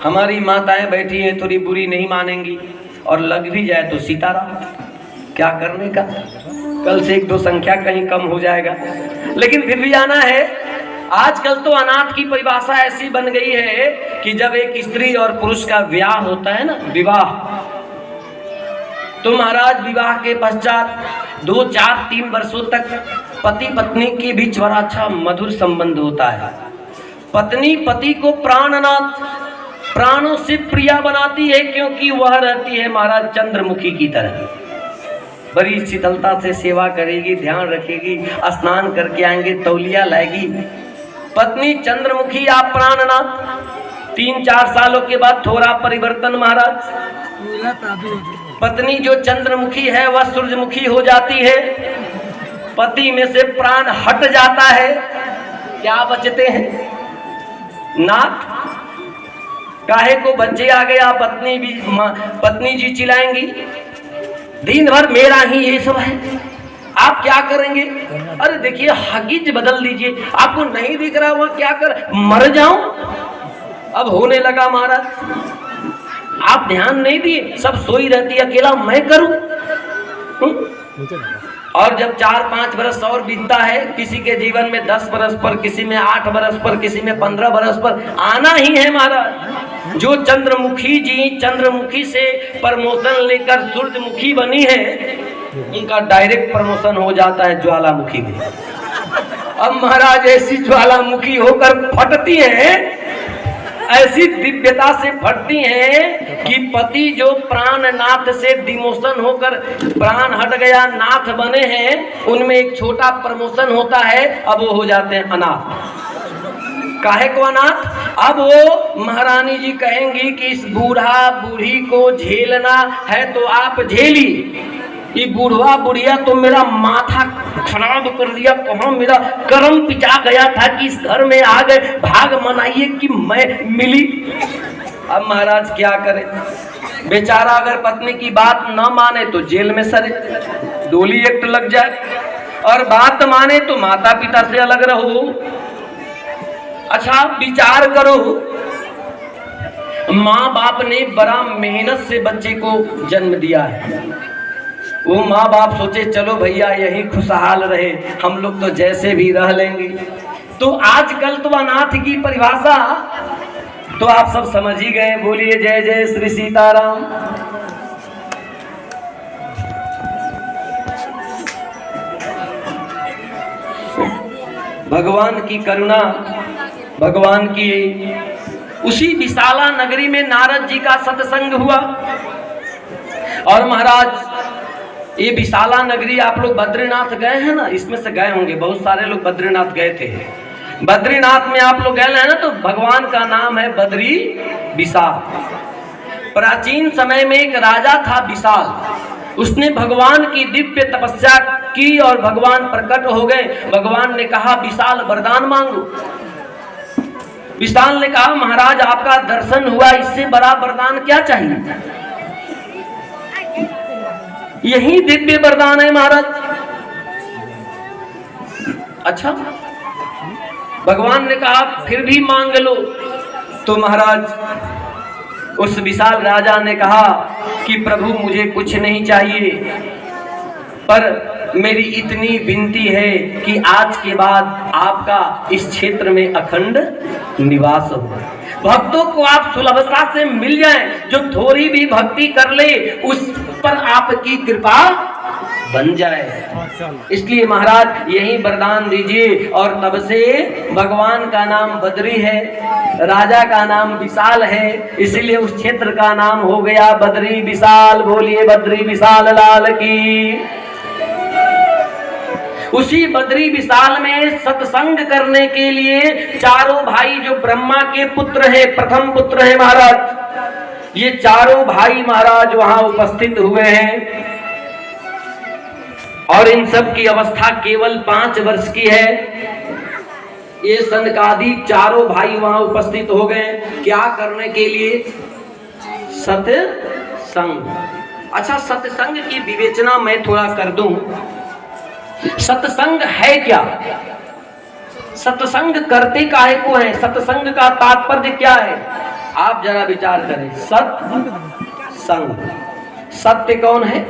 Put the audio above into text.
हमारी माताएं बैठी हैं, थोड़ी बुरी नहीं मानेंगी, और लग भी जाए तो सीताराम, क्या करने का। कल से 1-2 संख्या कहीं कम हो जाएगा, लेकिन फिर भी आना है। आजकल तो अनाथ की परिभाषा ऐसी बन गई है कि जब एक स्त्री और पुरुष का विवाह होता है ना, विवाह, तो महाराज विवाह के पश्चात 2, 4, 3 वर्षों तक पति पत्नी के बीच बड़ा अच्छा मधुर संबंध होता है। पत्नी पति को प्राणनाथ, प्राणों से प्रिया बनाती है, क्योंकि वह रहती है महाराज चंद्रमुखी की तरह। बड़ी शीतलता से सेवा करेगी, ध्यान रखेगी, स्नान करके आएंगे, तौलिया लाएगी। पत्नी चंद्रमुखी, आप प्राणनाथ। 3-4 सालों के बाद थोड़ा परिवर्तन महाराज। पत्नी जो चंद्रमुखी है वह सूरजमुखी हो जाती है। पति में से प्राण हट जाता है, क्या बचते हैं? नाथ। काहे को बच्चे आ गया, पत्नी जी चिल्लाएंगी, दिन भर मेरा ही ये सब है, आप क्या करेंगे? अरे देखिए हगीज बदल दीजिए, आपको नहीं दिख रहा वह क्या कर, मर जाऊं? अब होने लगा महाराज, आप ध्यान नहीं दिए, सब सोई रहती, अकेला मैं करूं। और जब 4-5 बरस और बीतता है, किसी के जीवन में 10 बरस पर, किसी में 8 बरस पर, किसी में 15 बरस पर आना ही है महाराज। जो चंद्रमुखी जी चंद्रमुखी से प्रमोशन लेकर सूरजमुखी बनी है, उनका डायरेक्ट प्रमोशन हो जाता है ज्वालामुखी में। अब महाराज ऐसी ज्वालामुखी होकर फटती है, ऐसी दिव्यता से फटती हैं कि पति जो प्राणनाथ से डिमोशन होकर प्राण हट गया, नाथ बने हैं, उनमें एक छोटा प्रमोशन होता है, अब वो हो जाते हैं अनाथ। काहे को अनाथ? अब वो महारानी जी कहेंगी कि इस बूढ़ा बूढ़ी को झेलना है तो आप झेली, ये बूढ़वा बुढ़िया तो मेरा माथा खराब कर दिया, कहाँ मेरा कर्म पिचा गया था कि इस घर में आ गए, भाग मनाइए कि मैं मिली। अब महाराज क्या करे, बेचारा अगर पत्नी की बात न माने तो जेल में सरे, डोली एक्ट लग जाए, और बात माने तो माता पिता से अलग रहो। अच्छा विचार करो, माँ बाप ने बड़ा मेहनत से बच्चे को जन्म दिया है, वो माँ बाप सोचे चलो भैया यही खुशहाल रहे, हम लोग तो जैसे भी रह लेंगे। तो आजकल तो अनाथ की परिभाषा तो आप सब समझ ही गए। बोलिए जय जय श्री सीताराम। भगवान की करुणा, भगवान की, उसी विशाला नगरी में नारद जी का सत्संग हुआ। और महाराज ये विशाला नगरी, आप लोग बद्रीनाथ गए हैं ना, इसमें से गए होंगे, बहुत सारे लोग बद्रीनाथ गए थे। बद्रीनाथ में आप लोग गए हैं ना, तो भगवान का नाम है बद्री विशाल। प्राचीन समय में एक राजा था विशाल, उसने भगवान की दिव्य तपस्या की और भगवान प्रकट हो गए। भगवान ने कहा विशाल वरदान मांगो। विशाल ने कहा महाराज आपका दर्शन हुआ, इससे बड़ा वरदान क्या चाहिए? यही दिव्य वरदान है महाराज। अच्छा, भगवान ने कहा फिर भी मांग लो। तो महाराज उस विशाल राजा ने कहा कि प्रभु मुझे कुछ नहीं चाहिए, पर मेरी इतनी विनती है कि आज के बाद आपका इस क्षेत्र में अखंड निवास हो, भक्तों को आप सुलभता से मिल जाएं, जो थोड़ी भी भक्ति कर ले उस पर आपकी कृपा बन जाए। इसलिए महाराज यही वरदान दीजिए। और तब से भगवान का नाम बद्री है, राजा का नाम विशाल है, इसलिए उस क्षेत्र का नाम हो गया बद्री विशाल। बोलिए बद्री विशाल लाल की। उसी बद्री विशाल में सत्संग करने के लिए चारों भाई जो ब्रह्मा के पुत्र हैं, प्रथम पुत्र हैं महाराज, ये चारों भाई महाराज वहां उपस्थित हुए हैं। और इन सब की अवस्था केवल 5 वर्ष की है। ये सनकादि चारों भाई वहां उपस्थित हो गए, क्या करने के लिए? सत्संग। अच्छा, सत्संग की विवेचना मैं थोड़ा कर दूं। सत्संग है क्या? सत्संग करते काहे को है? सत्संग का तात्पर्य क्या है? आप जरा विचार करें, सत संग, सत्य कौन है?